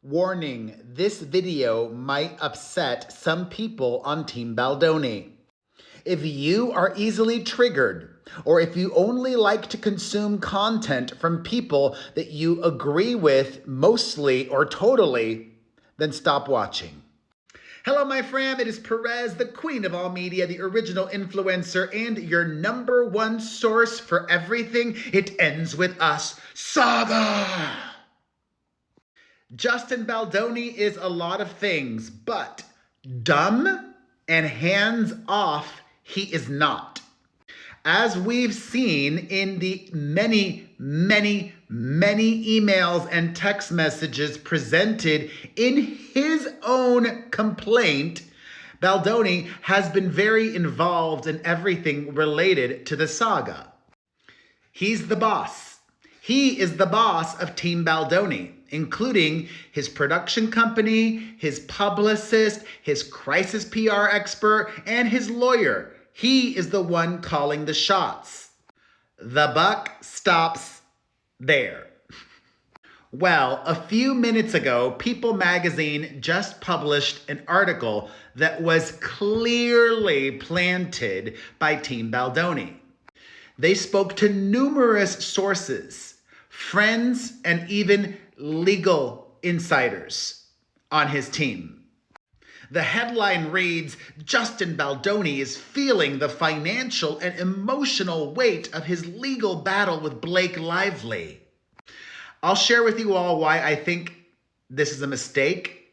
Warning, this video might upset some people on Team Baldoni. If you are easily triggered, or if you only like to consume content from people that you agree with mostly or totally, then stop watching. Hello, my fam. It is Perez, the queen of all media, the original influencer, and your number one source for everything It Ends With Us saga. Justin Baldoni is a lot of things, but dumb and hands-off he is not. As we've seen in the many emails and text messages presented in his own complaint, Baldoni has been very involved in everything related to the saga. He's the boss. He is the boss of Team Baldoni, including his production company, his publicist, his crisis PR expert, and his lawyer. He is the one calling the shots. The buck stops there. Well, a few minutes ago, People magazine just published an article that was clearly planted by Team Baldoni. They spoke to numerous sources, friends, and even legal insiders on his team. The headline reads, Justin Baldoni is feeling the financial and emotional weight of his legal battle with Blake Lively. I'll share with you all why I think this is a mistake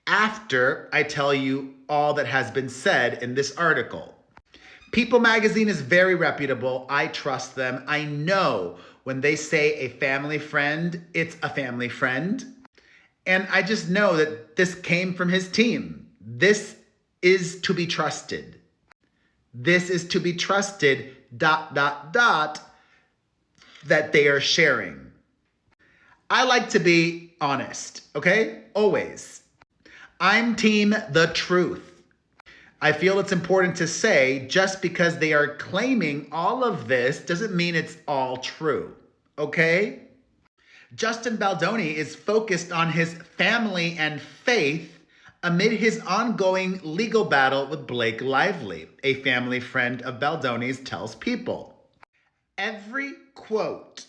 after I tell you all that has been said in this article. People magazine is very reputable. I trust them. I know when they say a family friend, it's a family friend. And I just know that this came from his team. This is to be trusted. This is to be trusted, ... that they are sharing. I like to be honest, okay? Always. I'm team the truth. I feel it's important to say just because they are claiming all of this doesn't mean it's all true, okay? Justin Baldoni is focused on his family and faith amid his ongoing legal battle with Blake Lively, a family friend of Baldoni's tells People. Every quote,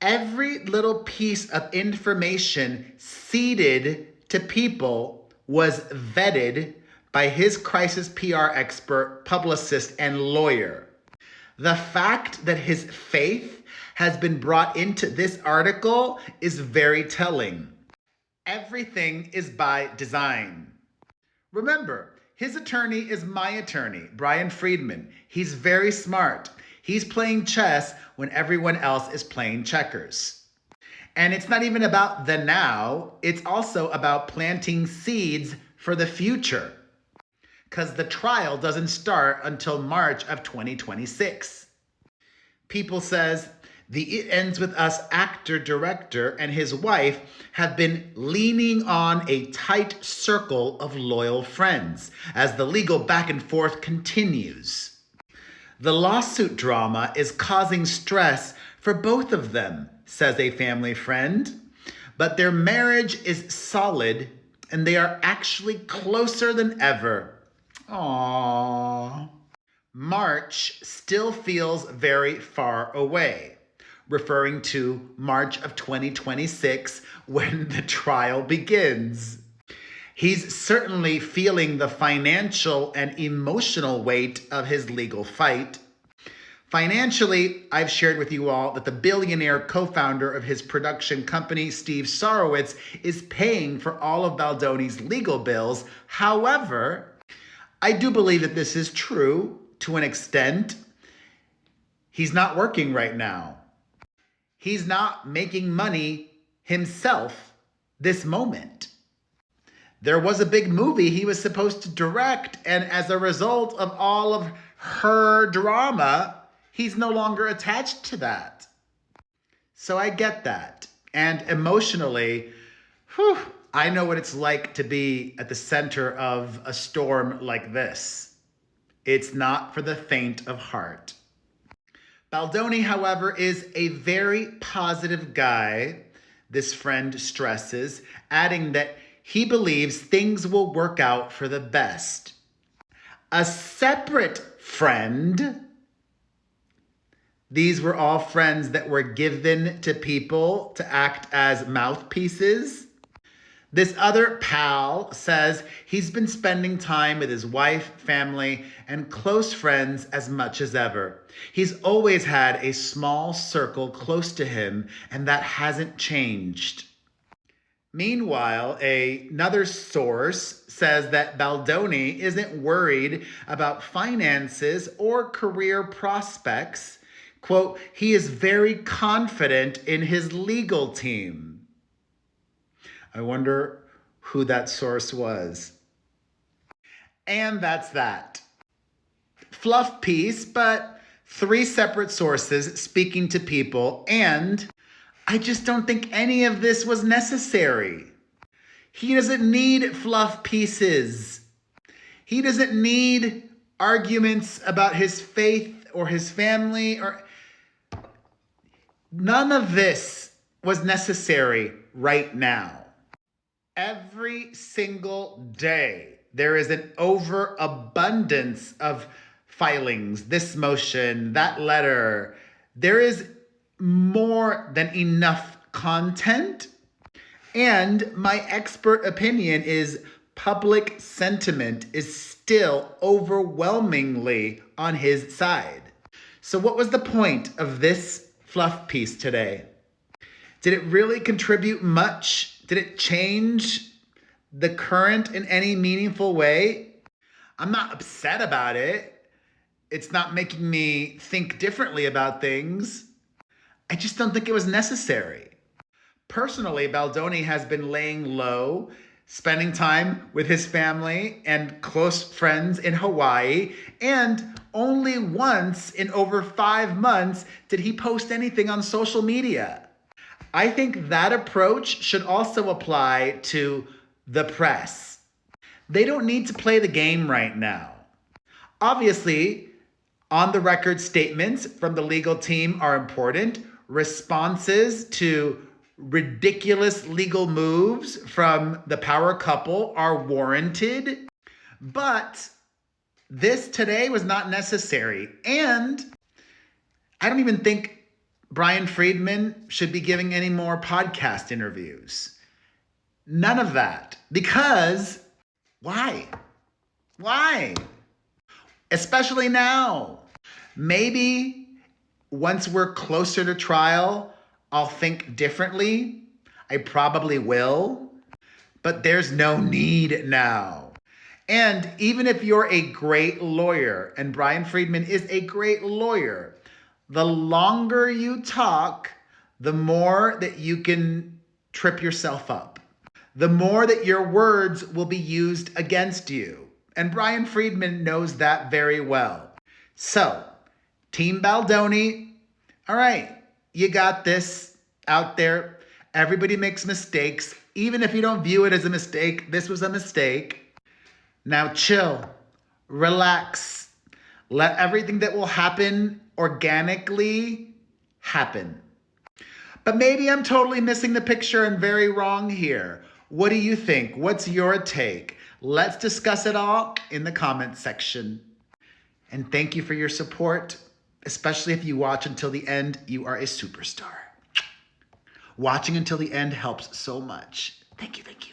every little piece of information seeded to People was vetted by his crisis PR expert, publicist, and lawyer. The fact that his faith has been brought into this article is very telling. Everything is by design. Remember, his attorney is my attorney, Brian Friedman. He's very smart. He's playing chess when everyone else is playing checkers. And it's not even about the now, it's also about planting seeds for the future. Because the trial doesn't start until March of 2026. People says, the It Ends With Us actor-director and his wife have been leaning on a tight circle of loyal friends as the legal back and forth continues. The lawsuit drama is causing stress for both of them, says a family friend, but their marriage is solid and they are actually closer than ever. Aww. March still feels very far away, referring to March of 2026 when the trial begins. He's certainly feeling the financial and emotional weight of his legal fight. Financially, I've shared with you all that the billionaire co-founder of his production company, Steve Sarowitz, is paying for all of Baldoni's legal bills. However, I do believe that this is true to an extent. He's not working right now. He's not making money himself this moment. There was a big movie he was supposed to direct, and as a result of all of her drama, he's no longer attached to that. So I get that. And emotionally, I know what it's like to be at the center of a storm like this. It's not for the faint of heart. Baldoni, however, is a very positive guy this friend stresses, adding that he believes things will work out for the best. A separate friend, these were all friends that were given to people to act as mouthpieces. This other pal says he's been spending time with his wife, family, and close friends as much as ever. He's always had a small circle close to him, and that hasn't changed. Meanwhile, another source says that Baldoni isn't worried about finances or career prospects. Quote, he is very confident in his legal team. I wonder who that source was. And that's that. Fluff piece, but 3 separate sources speaking to people, and I just don't think any of this was necessary. He doesn't need fluff pieces. He doesn't need arguments about his faith or his family, or none of this was necessary right now. Every single day, there is an overabundance of filings, this motion, that letter. There is more than enough content. And my expert opinion is public sentiment is still overwhelmingly on his side. So what was the point of this fluff piece today? Did it really contribute much? Did it change the current in any meaningful way? I'm not upset about it. It's not making me think differently about things. I just don't think it was necessary. Personally, Baldoni has been laying low, spending time with his family and close friends in Hawaii, and only once in over 5 months did he post anything on social media. I think that approach should also apply to the press. They don't need to play the game right now. Obviously, on the record statements from the legal team are important. Responses to ridiculous legal moves from the power couple are warranted. But this today was not necessary. And I don't even think Brian Friedman should be giving any more podcast interviews. None of that. Because why? Why? Especially now. Maybe once we're closer to trial, I'll think differently. I probably will. But there's no need now. And even if you're a great lawyer, and Brian Friedman is a great lawyer, the longer you talk, the more that you can trip yourself up. The more that your words will be used against you. And Brian Friedman knows that very well. So, Team Baldoni, all right, you got this out there. Everybody makes mistakes. Even if you don't view it as a mistake, this was a mistake. Now chill, relax. Let everything that will happen organically happen. But maybe I'm totally missing the picture and very wrong here. What do you think? What's your take? Let's discuss it all in the comments section. And thank you for your support, especially if you watch until the end. You are a superstar. Watching until the end helps so much. Thank you, thank you.